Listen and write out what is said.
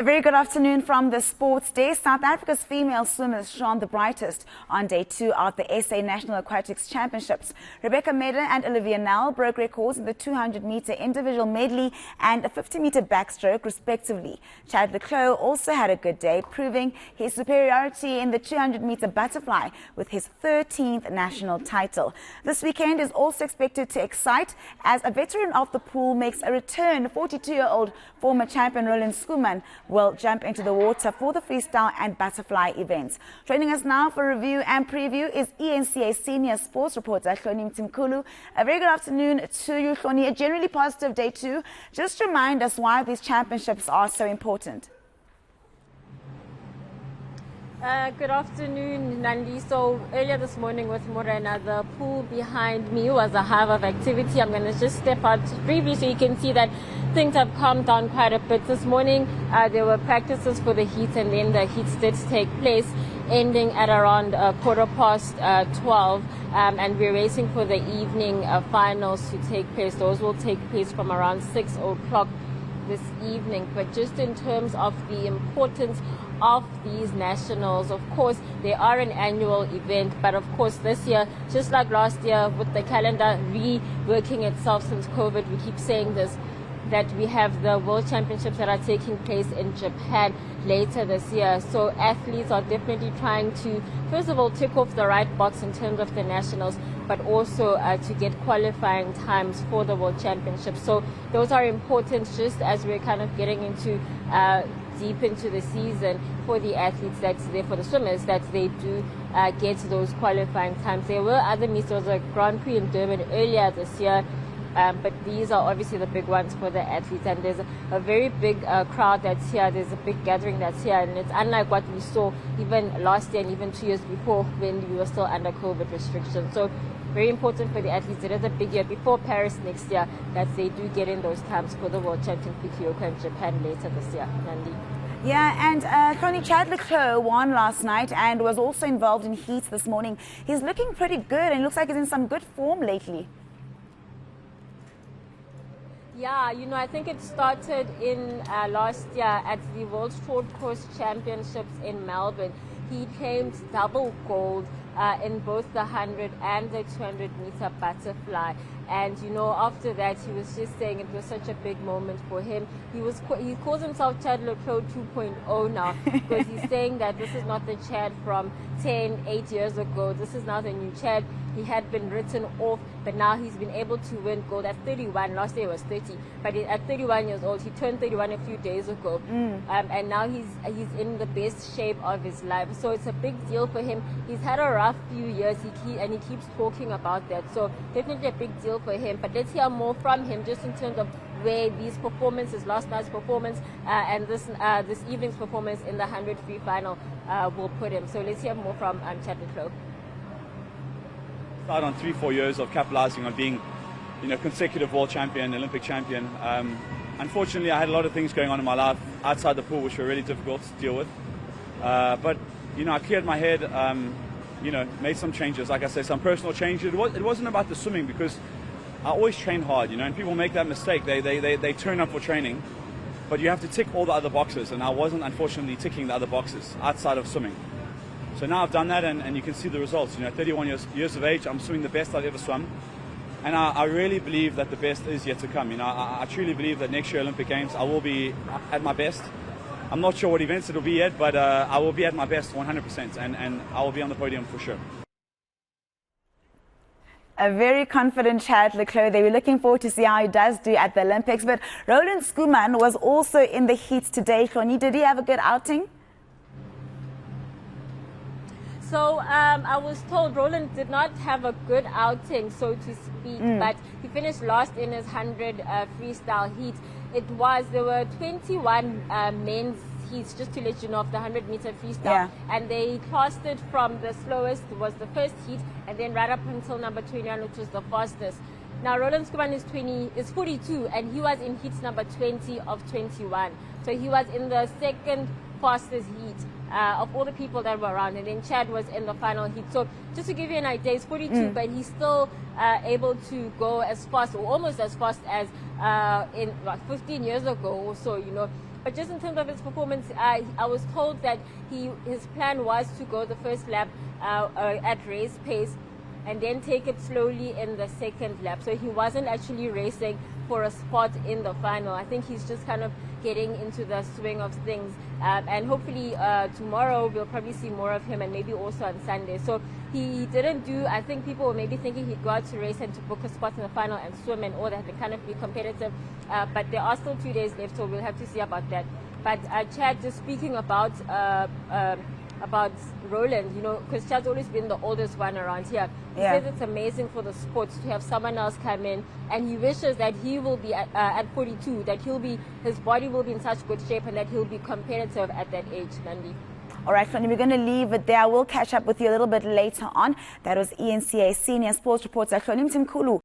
A very good afternoon from the Sports Day. South Africa's female swimmers shone the brightest on day 2 of the SA National Aquatics Championships. Meder and Olivia Nel broke records in the 200-meter individual medley and a 50-meter backstroke, respectively. Clos also had a good day, proving his superiority in the 200-meter butterfly with his 13th national title. This weekend is also expected to excite as a veteran of the pool makes a return. 42-year-old former champion Roland Schoeman will jump into the water for the freestyle and butterfly events. Joining us now for review and preview is ENCA senior sports reporter Shone. A very good afternoon to you, Shone. A generally positive day too. Just remind us why these championships are so important. Good afternoon, Nandi. So earlier this morning with Morena, the pool behind me was a hive of activity. I'm going to just step out briefly so you can see that things have calmed down quite a bit. This morning there were practices for the heats, and then the heats did take place, ending at around 12:15, and we're racing for the evening finals to take place. Those will take place from around 6 o'clock this evening. But just in terms of the importance of these nationals, of course they are an annual event, but of course this year, just like last year, with the calendar reworking itself since COVID, we keep saying this, that we have the World Championships that are taking place in Japan later this year. So athletes are definitely trying to, first of all, tick off the right box in terms of the nationals, but also to get qualifying times for the World Championships. So those are important, just as we're kind of getting into deep into the season for the athletes, that's there for the swimmers, that they do get those qualifying times. There were other meets. There was a Grand Prix in Durban earlier this year, but these are obviously the big ones for the athletes, and there's a very big crowd that's here. There's a big gathering that's here, and it's unlike what we saw even last year and even 2 years before when we were still under COVID restrictions. So very important for the athletes. It is a big year before Paris next year that they do get in those times for the World Championship Fukuoka in Japan later this year. Nandi. Yeah, and Clos won last night and was also involved in heats this morning. He's looking pretty good and looks like he's in some good form lately. Yeah, you know, I think it started in last year at the World Short Course Championships in Melbourne. He claimed double gold in both the 100 and the 200-meter butterfly. And, you know, after that, he was just saying it was such a big moment for him. He calls himself Chad Clos 2.0 now, because he's saying that this is not the Chad from 8 years ago. This is now the new Chad. He had been written off, but now he's been able to win gold at 31. Last year he was 30, but at 31 years old, he turned 31 a few days ago. And now he's in the best shape of his life. So it's a big deal for him. He's had a rough few years, and he keeps talking about that. So definitely a big deal for him. But let's hear more from him, just in terms of where these performances, last night's performance and this evening's performance in the 100 free final will put him. So let's hear more from Chad Clos. On 3-4 years of capitalizing on being, you know, consecutive world champion, Olympic champion. Unfortunately, I had a lot of things going on in my life outside the pool which were really difficult to deal with. But you know, I cleared my head. You know, made some changes. Like I said, some personal changes. It wasn't about the swimming, because I always train hard. You know, and people make that mistake. They turn up for training, but you have to tick all the other boxes. And I wasn't, unfortunately, ticking the other boxes outside of swimming. So now I've done that, and you can see the results. You know, 31 years of age, I'm swimming the best I've ever swum. And I really believe that the best is yet to come. You know, I truly believe that next year Olympic Games, I will be at my best. I'm not sure what events it'll be yet, but I will be at my best 100%, and I will be on the podium for sure. A very confident Chad Clos. They were looking forward to see how he does do at the Olympics. But Roland Schoeman was also in the heats today. Shone, did he have a good outing? So I was told Roland did not have a good outing, so to speak, but he finished last in his 100 freestyle heat. There were 21 men's heats, just to let you know, of the 100-meter freestyle, and they classed it from the slowest was the first heat, and then right up until number 21, which was the fastest. Now Roland Schoeman is 42, and he was in heats number 20 of 21. So he was in the second fastest heat of all the people that were around, and then Chad was in the final heat. So just to give you an idea, he's 42, but he's still able to go as fast, or almost as fast as in 15 years ago or so, you know. But just in terms of his performance, I was told that his plan was to go the first lap at race pace and then take it slowly in the second lap. So he wasn't actually racing for a spot in the final. I think he's just kind of getting into the swing of things. And hopefully tomorrow we'll probably see more of him, and maybe also on Sunday. So he didn't do, I think people were maybe thinking he'd go out to race and to book a spot in the final and swim and all that and kind of be competitive. But there are still 2 days left, so we'll have to see about that. But Chad, just speaking about Roland, you know, because Chad's always been the oldest one around here. He says it's amazing for the sports to have someone else come in, and he wishes that he will be at 42, that his body will be in such good shape and that he'll be competitive at that age, Nandi. All right, Flonnie, we're going to leave it there. We'll catch up with you a little bit later on. That was ENCA Senior Sports Reporter Flonnie Mtimkhulu.